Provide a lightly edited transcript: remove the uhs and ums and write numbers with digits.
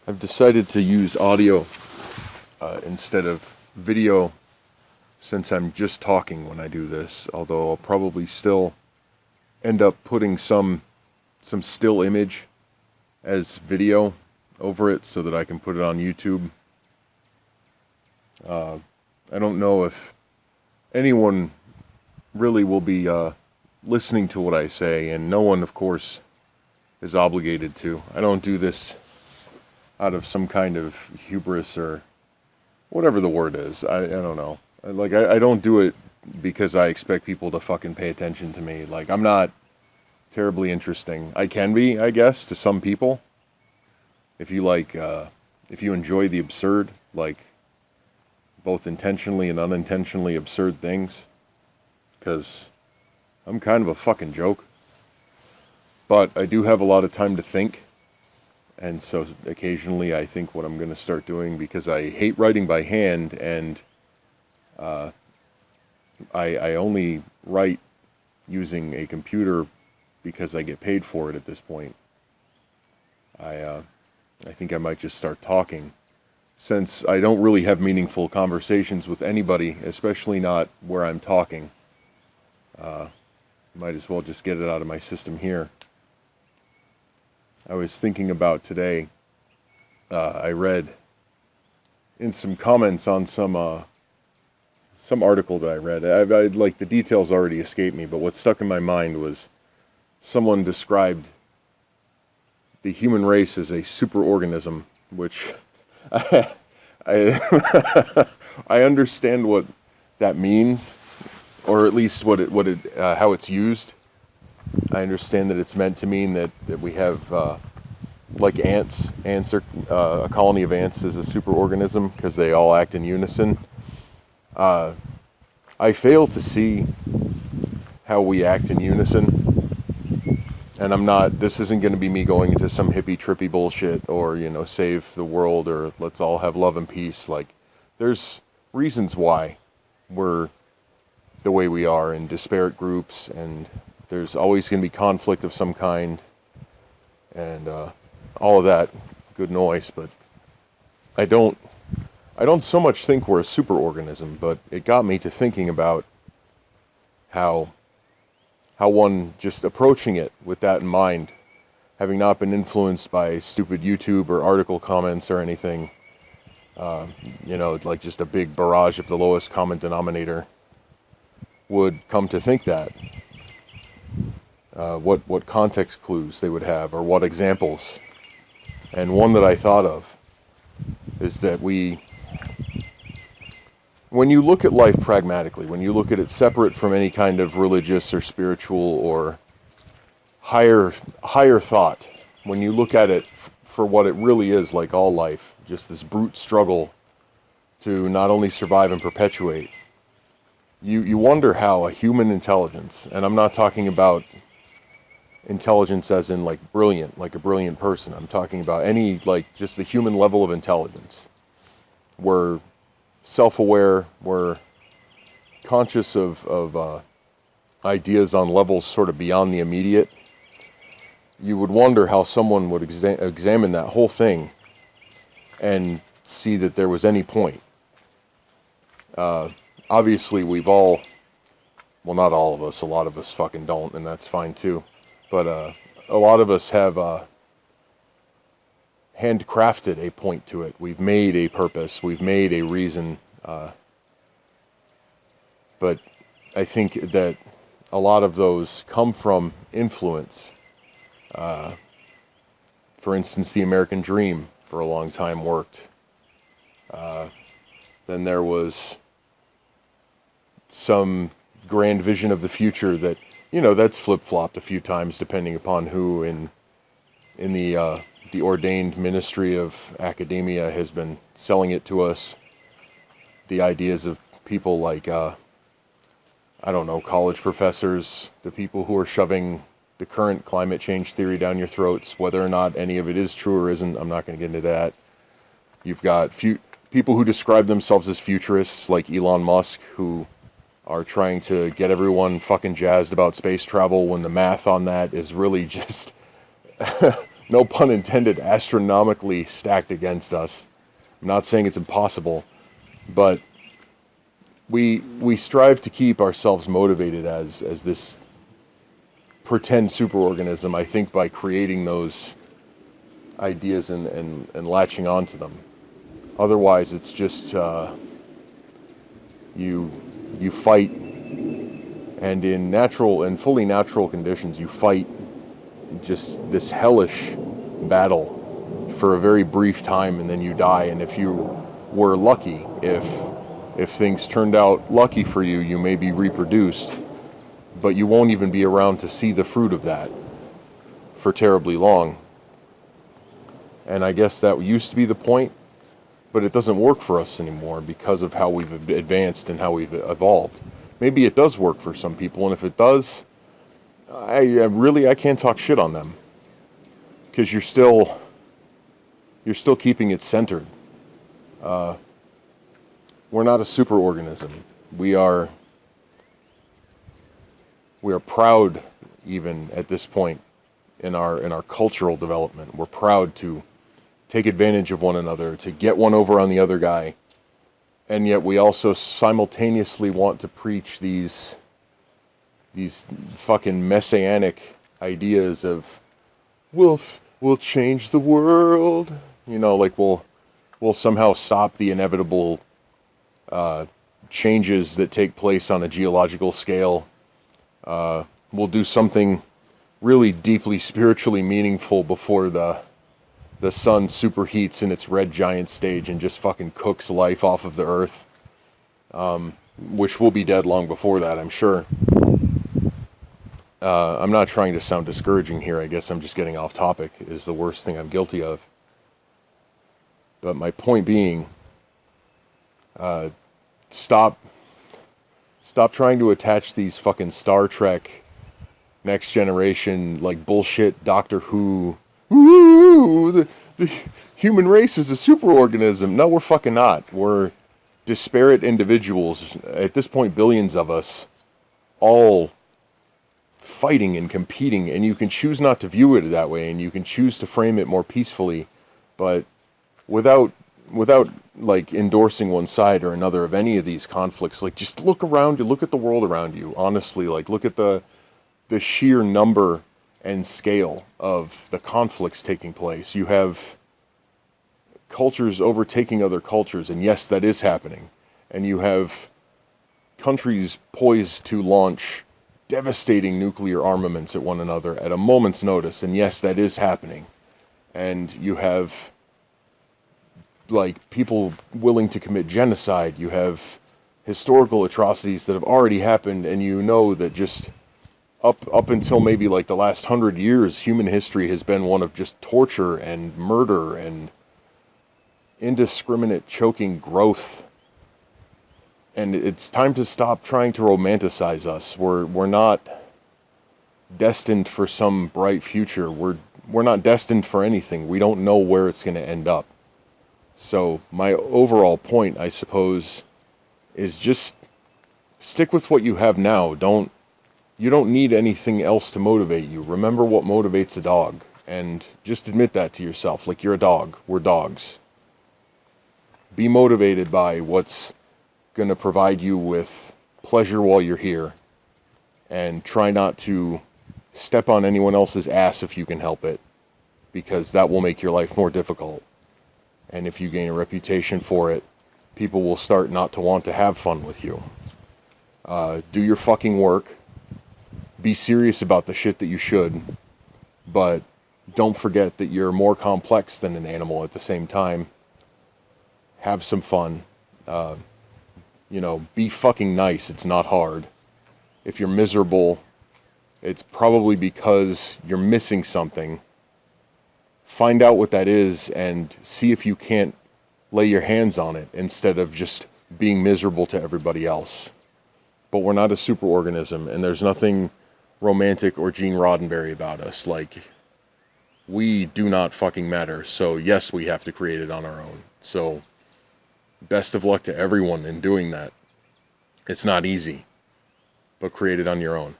I've decided to use audio instead of video since I'm just talking when I do this, although I'll probably still end up putting some still image as video over it so that I can put it on YouTube. Uh, I don't know if anyone really will be listening to what I say, and no one, of course, is obligated to. I don't do this out of some kind of hubris or whatever the word is. I don't know. I don't do it because I expect people to fucking pay attention to me. Like, I'm not terribly interesting. I can be, I guess, to some people. If you if you enjoy the absurd, like both intentionally and unintentionally absurd things, because I'm kind of a fucking joke. But I do have a lot of time to think, and so occasionally I think what I'm going to start doing, because I hate writing by hand, and uh, I only write using a computer because I get paid for it at this point. I think I might just start talking, since I don't really have meaningful conversations with anybody, especially not where I'm talking. Might as well just get it out of my system here. I was thinking about today, I read in some comments on some article that I read. Like, the details already escaped me, but what stuck in my mind was someone described the human race as a superorganism, which I, I understand what that means, or at least how it's used. I understand that it's meant to mean that we have like ants. Ants are a colony of ants is a superorganism because they all act in unison. Uh, I fail to see how we act in unison, and I'm not. This isn't going to be me going into some hippie trippy bullshit, or save the world, or let's all have love and peace. Like, there's reasons why we're the way we are in disparate groups, and there's always going to be conflict of some kind, and all of that good noise. But I don't I don't so much think we're a superorganism, but it got me to thinking about how one just approaching it with that in mind, having not been influenced by stupid YouTube or article comments or anything, like just a big barrage of the lowest common denominator, would come to think that. What context clues they would have, or what examples. And one that I thought of is that when you look at life pragmatically, when you look at it separate from any kind of religious or spiritual or higher thought, when you look at it for what it really is, like all life, just this brute struggle to not only survive and perpetuate, you wonder how a human intelligence, and I'm not talking about intelligence as in like brilliant, like a brilliant person. I'm talking about any, like, just the human level of intelligence. We're self-aware, we're conscious of ideas on levels sort of beyond the immediate. You would wonder how someone would examine that whole thing and see that there was any point. Obviously, we've all, well, not all of us, a lot of us fucking don't, and that's fine too. But a lot of us have handcrafted a point to it. We've made a purpose. We've made a reason. But I think that a lot of those come from influence. For instance, the American dream for a long time worked. Then there was some grand vision of the future that, that's flip-flopped a few times depending upon who in the ordained ministry of academia has been selling it to us. The ideas of people like, I don't know, college professors, the people who are shoving the current climate change theory down your throats, whether or not any of it is true or isn't, I'm not going to get into that. You've got people who describe themselves as futurists, like Elon Musk, who are trying to get everyone fucking jazzed about space travel when the math on that is really just no pun intended, astronomically stacked against us. I'm not saying it's impossible, but we strive to keep ourselves motivated as this pretend superorganism, I think, by creating those ideas and latching onto them. Otherwise, it's just you fight, and in natural and fully natural conditions, you fight just this hellish battle for a very brief time, and then you die. And if you were lucky, if things turned out lucky for you, you may be reproduced, but you won't even be around to see the fruit of that for terribly long. And I guess that used to be the point, but it doesn't work for us anymore because of how we've advanced and how we've evolved. Maybe it does work for some people, and if it does, I can't talk shit on them, because you're still keeping it centered. We're not a superorganism. We are proud, even at this point in our cultural development. We're proud to take advantage of one another, to get one over on the other guy, and yet we also simultaneously want to preach these fucking messianic ideas of we'll change the world. Like we'll somehow stop the inevitable changes that take place on a geological scale. We'll do something really deeply spiritually meaningful before the sun superheats in its red giant stage and just fucking cooks life off of the earth, which will be dead long before that, I'm sure. I'm not trying to sound discouraging here. I guess I'm just getting off topic, is the worst thing I'm guilty of. But my point being, stop trying to attach these fucking Star Trek, Next Generation, like bullshit Doctor Who, woo, the human race is a superorganism. No, we're fucking not. We're disparate individuals. At this point, billions of us, all fighting and competing, and you can choose not to view it that way, and you can choose to frame it more peacefully, but without like endorsing one side or another of any of these conflicts. Like, just look around you, look at the world around you, honestly. Like, look at the sheer number and scale of the conflicts taking place. You have cultures overtaking other cultures, and yes, that is happening. And you have countries poised to launch devastating nuclear armaments at one another at a moment's notice, and yes, that is happening. And you have like people willing to commit genocide. You have historical atrocities that have already happened, and you know that just up until maybe like the last 100 years, human history has been one of just torture and murder and indiscriminate choking growth. And it's time to stop trying to romanticize us. We're not destined for some bright future. We're not destined for anything. We don't know where it's going to end up. So my overall point, I suppose, is just stick with what you have now. You don't need anything else to motivate you. Remember what motivates a dog, and just admit that to yourself. Like, you're a dog. We're dogs. Be motivated by what's going to provide you with pleasure while you're here, and try not to step on anyone else's ass if you can help it, because that will make your life more difficult. And if you gain a reputation for it, people will start not to want to have fun with you. Do your fucking work. Be serious about the shit that you should, but don't forget that you're more complex than an animal at the same time. Have some fun. Be fucking nice. It's not hard. If you're miserable, it's probably because you're missing something. Find out what that is and see if you can't lay your hands on it instead of just being miserable to everybody else. But we're not a superorganism, and there's nothing romantic or Gene Roddenberry about us. Like, we do not fucking matter. So yes, we have to create it on our own. So best of luck to everyone in doing that. It's not easy, but create it on your own.